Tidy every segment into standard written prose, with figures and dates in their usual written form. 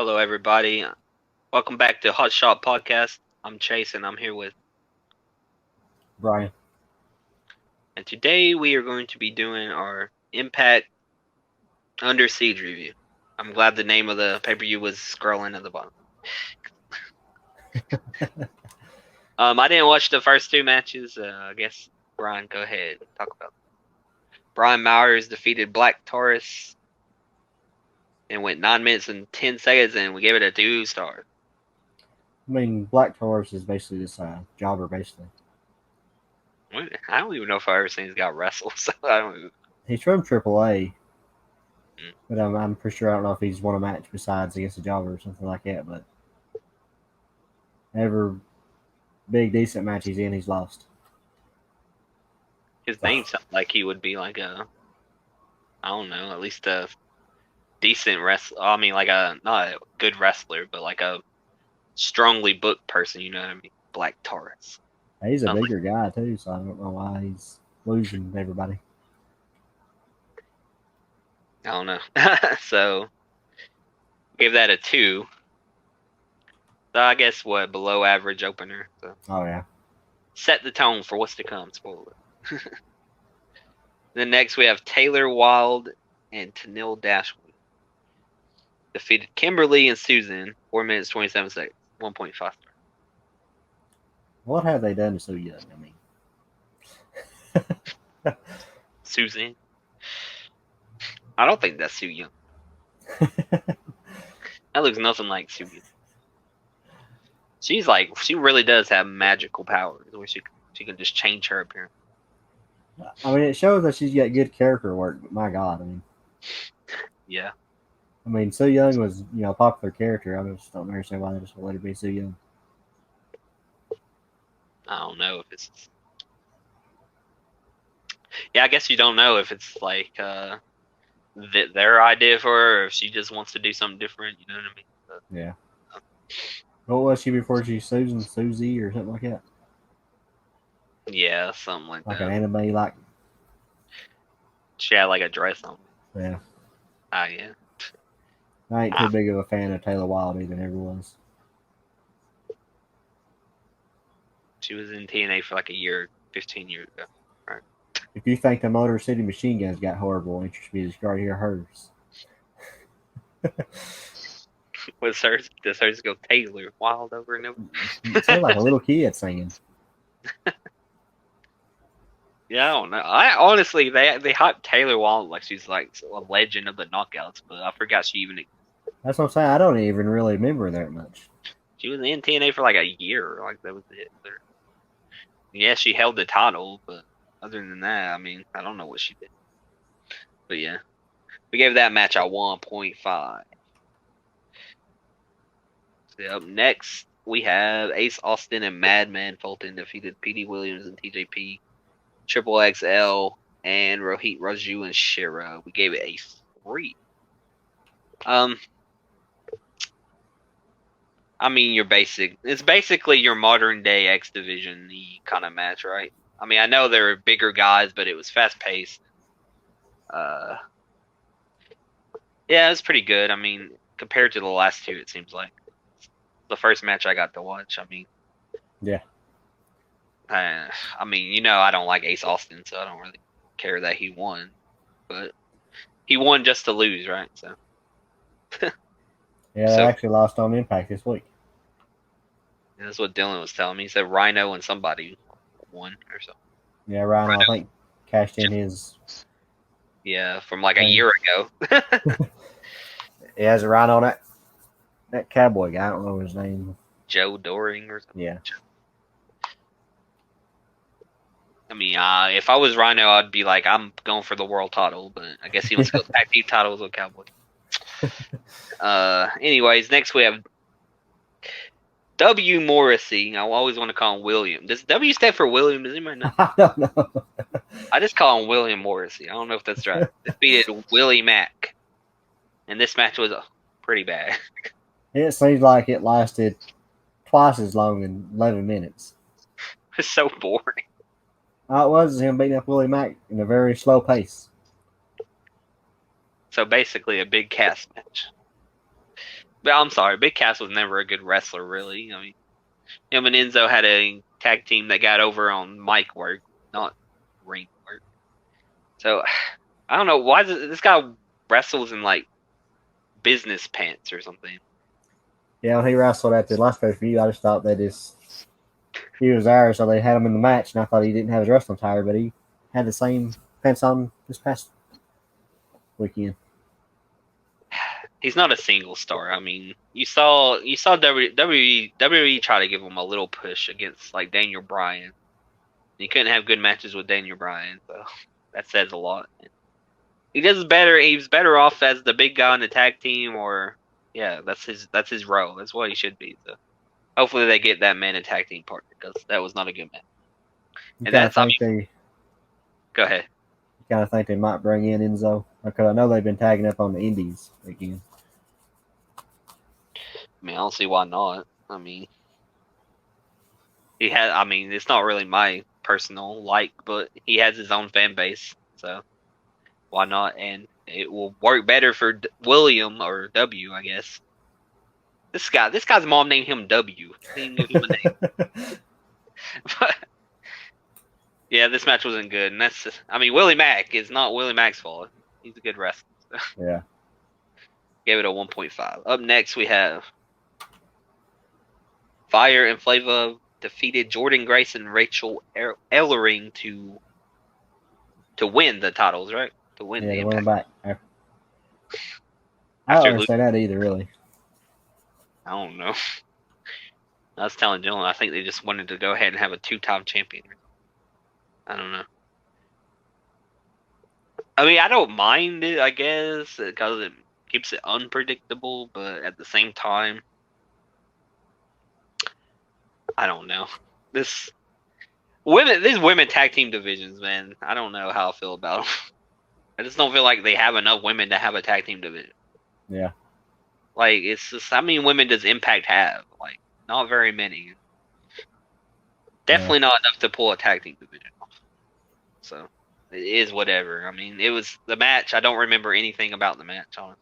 Hello, everybody. Welcome back to Hot Shot Podcast. I'm Chase, and I'm here with. Brian. And today we are going to be doing our Impact Under Siege review. I'm glad the name of the pay-per-view was scrolling at the bottom. I didn't watch the first two matches. I guess Brian, go ahead and talk about it. Brian Myers defeated Black Taurus and went 9 minutes and 10 seconds, and we gave it a 2 star. I mean, Black Taurus is basically this jobber, basically. I don't even know if I've ever seen this guy wrestle. So I don't even... He's from AAA, but I'm pretty sure I don't know if he's won a match besides against a jobber or something like that. But every big decent match he's in, he's lost. His name sounds like he would be like I don't know, at least a decent wrestler. I mean, like not a good wrestler, but like a strongly booked person. You know what I mean? Black Taurus. He's a bigger guy too, so I don't know why he's losing everybody. I don't know. So give that a 2. So I guess below average opener. So. Oh yeah. Set the tone for what's to come. Spoiler. Then next we have Taylor Wilde and Tenille Dashwood. Defeated Kimberly and Susan, 4 minutes 27 seconds, 1.5 star. What have they done to Su Yung? I mean, Susan. I don't think that's Su Yung. That looks nothing like Su Yung. She really does have magical powers where she can just change her appearance. I mean, it shows that she's got good character work, but my God, I mean. Yeah. I mean, Su Yung was, a popular character. I just don't understand why they just let her be Su Yung. I don't know if it's. Yeah, I guess you don't know if it's like their idea for her, or if she just wants to do something different. You know what I mean? But, yeah. What was she before she Susie or something like that? Yeah, something like that. Like an anime, like. She had like a dress on. Yeah. Yeah. I ain't too big of a fan of Taylor Wilde either, never was. She was in TNA for like a year, 15 years ago. Right. If you think the Motor City Machine Guns got horrible, interest me to start hear hers. Does hers go Taylor Wilde over and over? It sounds like a little kid singing. Yeah, I don't know. I honestly, they hyped Taylor Wilde like she's like a legend of the knockouts, but I forgot she even. That's what I'm saying. I don't even really remember that much. She was in TNA for like a year. Like that was it. Yeah, she held the title, but other than that, I mean, I don't know what she did. But yeah, we gave that match a 1.5. So up next, we have Ace Austin and Madman Fulton defeated Petey Williams and TJP, Triple XL, and Rohit Raju and Shira. We gave it a 3. I mean, it's basically your modern day X Division kind of match, right? I mean, I know there were bigger guys, but it was fast paced. Yeah, it was pretty good. I mean, compared to the last two, it seems like the first match I got to watch. I mean, yeah. I mean, I don't like Ace Austin, so I don't really care that he won, but he won just to lose, right? So. Yeah, they actually lost on Impact this week. That's what Dylan was telling me. He said Rhino and somebody won or something. Yeah, Rhino, I think, cashed in his... Yeah, from like a year ago. He has a Rhino on that cowboy guy. I don't know his name. Joe Doring or something. Yeah. I mean, if I was Rhino, I'd be like, I'm going for the world title, but I guess he wants to go tag team titles with Cowboy. Anyways, next we have W. Morrissey. I always want to call him William. Does W stand for William? Does anybody know? I don't know. I just call him William Morrissey. I don't know if that's right. Defeated Willie Mack. And this match was pretty bad. It seems like it lasted twice as long in 11 minutes. It's so boring. All it was him beating up Willie Mack in a very slow pace. So basically a big cast match. But I'm sorry, Big Cass was never a good wrestler, really. I mean, him and Enzo had a tag team that got over on mic work, not ring work. So I don't know why this guy wrestles in like business pants or something. Yeah, when he wrestled at the last pay-per-view, I just thought he was there, so they had him in the match, and I thought he didn't have his wrestling attire, but he had the same pants on this past weekend. He's not a single star. I mean, you saw WWE try to give him a little push against like Daniel Bryan. He couldn't have good matches with Daniel Bryan, so that says a lot. He does better. He's better off as the big guy in the tag team, or yeah, that's his role. That's what he should be. So hopefully they get that man a tag team partner because that was not a good match. And that's go ahead. You kind of think they might bring in Enzo because I know they've been tagging up on the Indies again. I mean, I don't see why not. I mean, it's not really my personal like, but he has his own fan base, so why not? And it will work better for William or W, I guess. This guy's mom named him W. He knew him a name. But, yeah, this match wasn't good, and Willie Mack is not Willie Mack's fault. He's a good wrestler. So. Yeah. Gave it a 1.5. Up next, we have Fire and Flava defeated Jordynne Grace and Rachel Ellering to win the titles, right? To win the Impact. Back. I don't understand that either, really. I don't know. I was telling Dylan, I think they just wanted to go ahead and have a 2-time champion. I don't know. I mean, I don't mind it, I guess, because it keeps it unpredictable, but at the same time, I don't know. These women tag team divisions, man, I don't know how I feel about them. I just don't feel like they have enough women to have a tag team division. Yeah. Like, it's just, how many women does Impact have? Like, not very many. Definitely not enough to pull a tag team division off. So, it is whatever. I mean, it was the match. I don't remember anything about the match on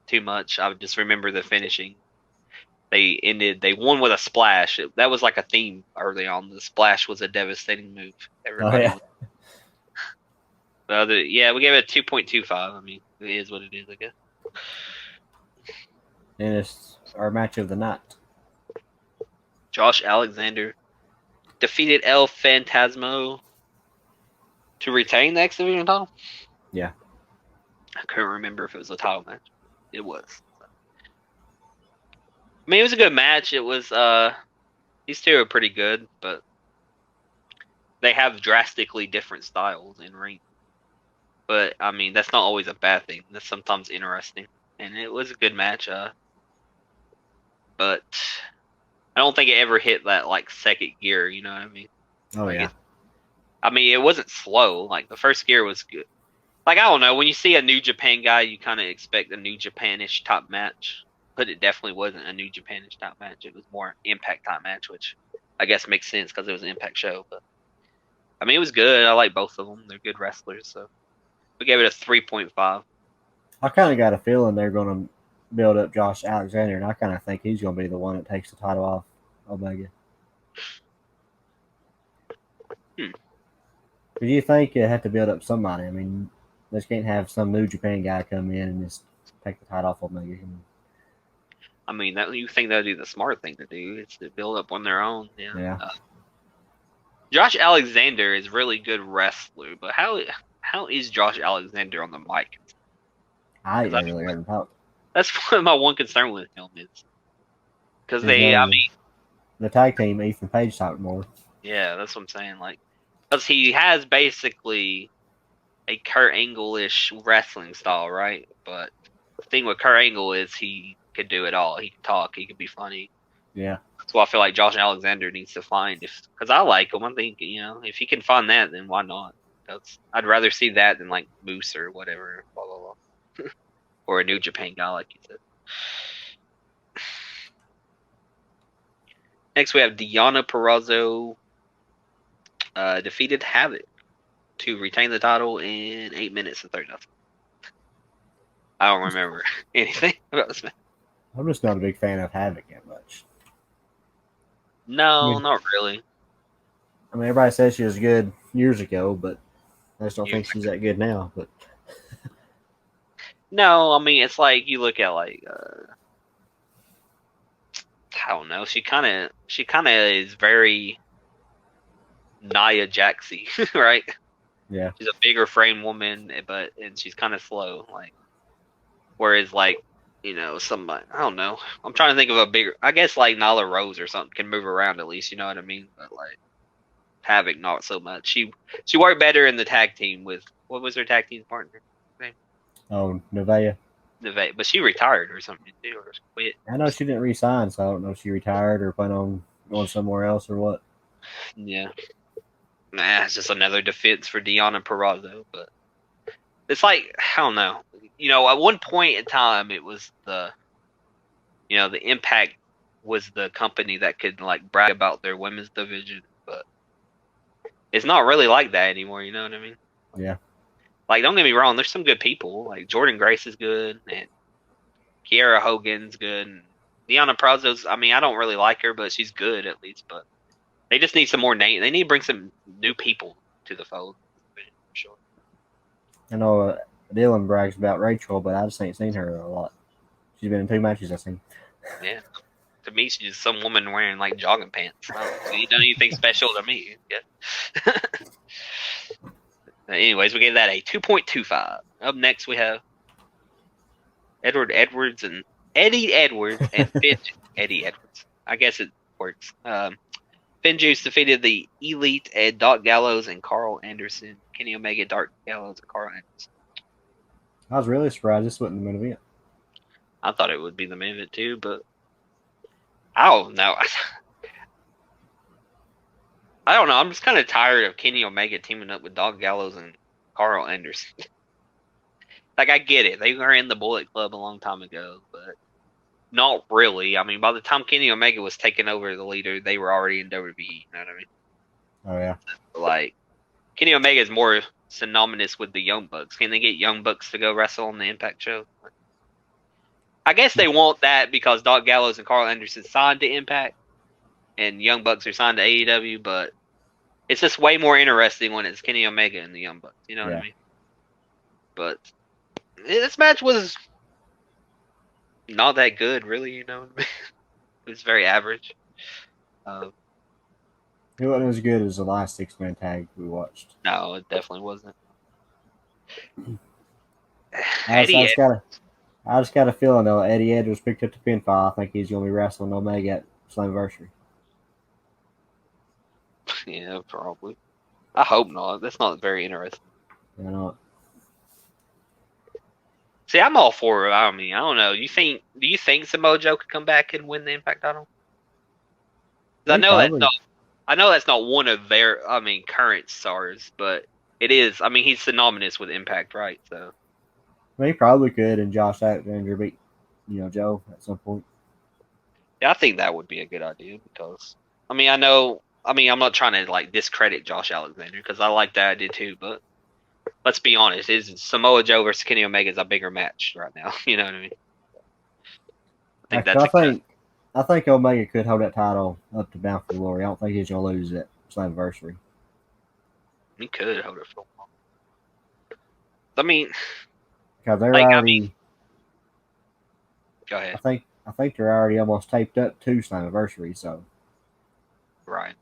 too much. I just remember the finishing. They won with a splash. That was like a theme early on. The splash was a devastating move. Everybody we gave it a 2.25. I mean, it is what it is, I guess. And it's our match of the night. Josh Alexander defeated El Phantasmo to retain the X Division title. Yeah. I couldn't remember if it was a title match. It was. I mean, it was a good match. It was, these two are pretty good, but they have drastically different styles in ring. But, I mean, that's not always a bad thing. That's sometimes interesting. And it was a good match. But I don't think it ever hit that, like, second gear, you know what I mean? Oh, like yeah. It wasn't slow. Like, the first gear was good. Like, I don't know. When you see a New Japan guy, you kind of expect a New Japan-ish top match. But it definitely wasn't a New Japan-ish top match. It was more Impact top match, which I guess makes sense because it was an Impact show. But I mean, it was good. I like both of them. They're good wrestlers. So we gave it a 3.5. I kind of got a feeling they're going to build up Josh Alexander, and I kind of think he's going to be the one that takes the title off Omega. Do you think you have to build up somebody? I mean, they just can't have some New Japan guy come in and just take the title off Omega. I mean, you think that'd be the smart thing to do? It's to build up on their own. Yeah. Josh Alexander is really good wrestler, but how is Josh Alexander on the mic? I really haven't talked. That's what my one concern with him is. Because the tag team, Ethan Page talked more. Yeah, that's what I'm saying. Like, because he has basically a Kurt Angle-ish wrestling style, right? But the thing with Kurt Angle is he could do it all. He could talk. He could be funny. Yeah. So I feel like Josh Alexander needs to find because I like him. I'm thinking, if he can find that, then why not? I'd rather see that than like Moose or whatever, blah blah blah, or a New Japan guy, like you said. Next, we have Deonna Purrazzo defeated Havoc to retain the title in 8 minutes and 30 nothing. I don't remember anything about this match. I'm just not a big fan of Havoc that much. I No, mean, not really. everybody says she was good years ago, but I just don't think Years she's ago. that good now. But No, I mean it's like you look at like I don't know. She kind of is very Nia Jaxie, right? yeah, She's a bigger frame woman, and she's kind of slow. Like whereas like somebody I don't know. I'm trying to think of a bigger. I guess like Nyla Rose or something can move around at least. You know what I mean? But like Havoc, not so much. She worked better in the tag team with what was her tag team partner name? oh Nevaeh. Neve, but she retired or something too, or quit. I know she didn't resign, so I don't know if she retired or plan on going somewhere else or what. Yeah, nah, it's just another defense for Deonna Purrazzo. But it's like I don't know. At one point in time, it was the Impact was the company that could like brag about their women's division, but it's not really like that anymore. You know what I mean? Yeah, Like, don't get me wrong. There's some good people. Like Jordan Grace is good, and Kiera Hogan's good. And Deonna Purrazzo's. I mean, I don't really like her, but she's good at least. But they just need some more name. They need to bring some new people to the fold. For sure. I know Dylan brags about Rachel, but I just ain't seen her a lot. She's been in 2 matches I've seen. Yeah. To me, she's just some woman wearing like jogging pants. She done anything special to me. Yeah. Anyways, we gave that a 2.25. Up next, we have Edward Edwards and Eddie Edwards and Finn Eddie Edwards. I guess it works. Finn Juice defeated the Elite at Doc Gallows and Carl Anderson. Kenny Omega, Doc Gallows, and Carl Anderson. I was really surprised this wasn't the main event. I thought it would be the main event too, but I don't know. I don't know. I'm just kind of tired of Kenny Omega teaming up with Doc Gallows and Carl Anderson. Like, I get it. They were in the Bullet Club a long time ago, but not really. I mean, by the time Kenny Omega was taking over the leader, they were already in WWE. You know what I mean? Oh yeah, Like, Kenny Omega is more synonymous with the Young Bucks. Can they get Young Bucks to go wrestle on the Impact show? I guess they want that because Doc Gallows and Carl Anderson signed to Impact, and Young Bucks are signed to AEW, but it's just way more interesting when it's Kenny Omega and the Young Bucks. You know what I mean? But this match was not that good, really. You know what I mean? It was very average. it wasn't as good as the last 6-man tag we watched. No, it definitely wasn't. I just got a feeling though. Eddie Edwards picked up the pinfall. I think he's gonna be wrestling Omega at Slammiversary. Yeah, probably. I hope not. That's not very interesting. You know, See, I'm all for it. I mean, I don't know. Do you think Samoa Joe could come back and win the Impact title? I know that's not one of their, current stars, but it is. I mean, he's synonymous with Impact, right? So he probably could, and Josh Alexander beat, Joe at some point. yeah, I think that would be a good idea because, I'm not trying to like discredit Josh Alexander because I like that idea too, but let's be honest, is Samoa Joe versus Kenny Omega is a bigger match right now. You know what I mean? I think Omega could hold that title up to Bound for Glory. I don't think he's gonna lose at Slammiversary. He could hold it for a while. I mean, because they're already. Go ahead. I think they're already almost taped up to Slammiversary, so. Right.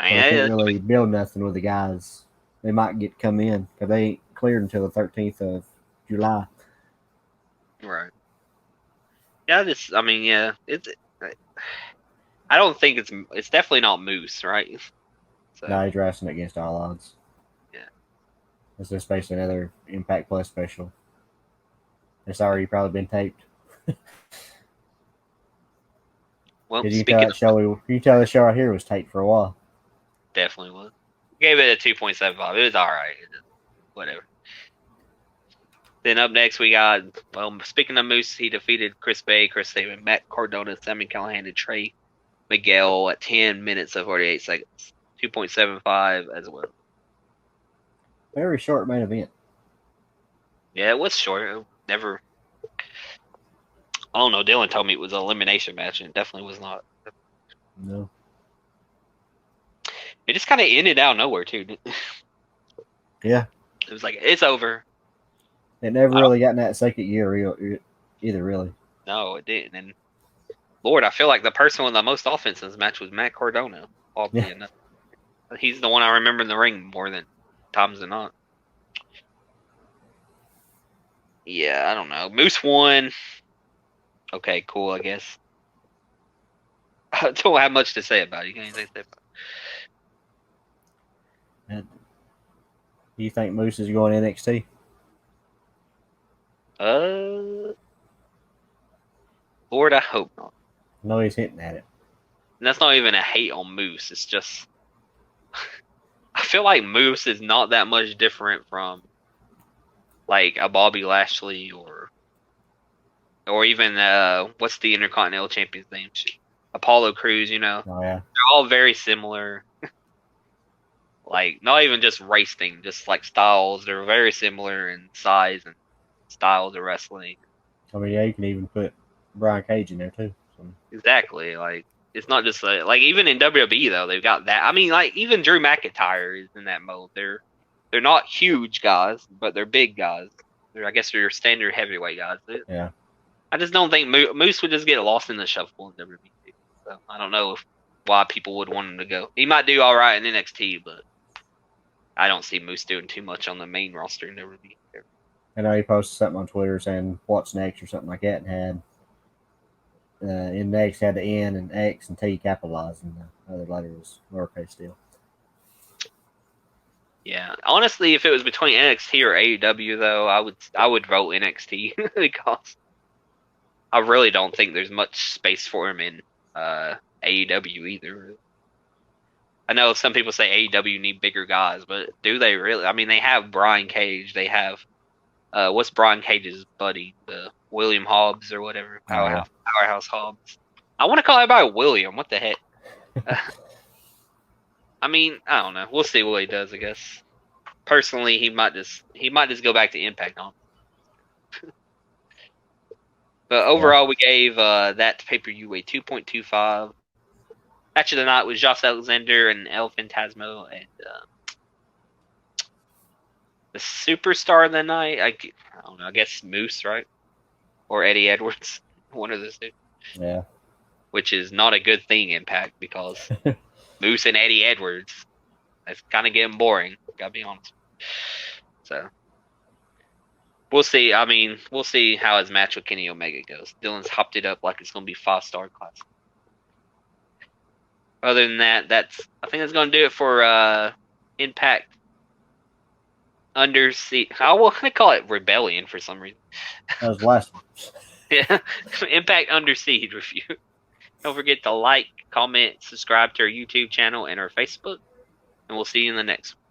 They can't really build nothing with the guys. They might come in because they ain't cleared until the 13th of July. Right. Yeah, it's. I don't think it's definitely not Moose, right? So. No, he's wrestling against All Odds. Yeah. It's just basically another Impact Plus special. It's already probably been taped. Well, you can tell the show right here was taped for a while. Definitely was. Gave it a 2.75. It was all right. Whatever. Then up next we got, speaking of Moose, he defeated Chris Bay, Chris Sabin, Matt Cardona, Sami Callihan, and Trey Miguel at 10 minutes and 48 seconds. 2.75 as well. Very short main event. Yeah, it was short. Never. I don't know. Dylan told me it was an elimination match, and it definitely was not. No. It just kind of ended out of nowhere too. Yeah. It was like it's over. It never really got in that second year either, really. No, it didn't. And Lord, I feel like the person with the most offense in this match was Matt Cardona. Oddly enough, he's the one I remember in the ring more than times than not. Yeah, I don't know. Moose won. Okay, cool. I guess. I don't have much to say about it. You got anything to say about And do you think Moose is going NXT? Lord, I hope not. No, he's hinting at it. And that's not even a hate on Moose. It's just I feel like Moose is not that much different from like a Bobby Lashley or even what's the Intercontinental Champion's name? Apollo Crews. You know, Oh yeah. they're all very similar. Like not even just race thing, just like styles. They're very similar in size and styles of wrestling. I mean, yeah, you can even put Brian Cage in there too. So. Exactly. Like it's not just like even in WWE though they've got that. I mean, like even Drew McIntyre is in that mode. They're not huge guys, but they're big guys. I guess they're your standard heavyweight guys. Yeah. I just don't think Moose would just get lost in the shuffle in WWE. So I don't know why people would want him to go. He might do all right in NXT, but I don't see Moose doing too much on the main roster in WWE. I know he posted something on Twitter saying what's next or something like that, and had in next had the N and X and T capitalized, and the other letter was lowercase still. Yeah, honestly, if it was between NXT or AEW, though, I would vote NXT because I really don't think there's much space for him in AEW either. I know some people say AEW need bigger guys, but do they really? I mean, they have Brian Cage. They have what's Brian Cage's buddy, the William Hobbs or whatever, Powerhouse Hobbs. I want to call everybody William. What the heck? I mean, I don't know. We'll see what he does. I guess. Personally, he might just go back to Impact on. But overall, we gave that pay-per-view a 2.25. Match of the night was Josh Alexander and El Phantasmo, and the superstar of the night. I don't know. I guess Moose, right? Or Eddie Edwards, one of the two. Yeah. Which is not a good thing, Impact, because Moose and Eddie Edwards, that's kind of getting boring. Gotta be honest. So we'll see. I mean, we'll see how his match with Kenny Omega goes. Dylan's hopped it up like it's gonna be 5-star class. Other than that, I think that's gonna do it for Impact Under Siege. I want to call it Rebellion for some reason. That was the last one. Yeah, Impact Under Siege review. Don't forget to like, comment, subscribe to our YouTube channel and our Facebook, and we'll see you in the next one.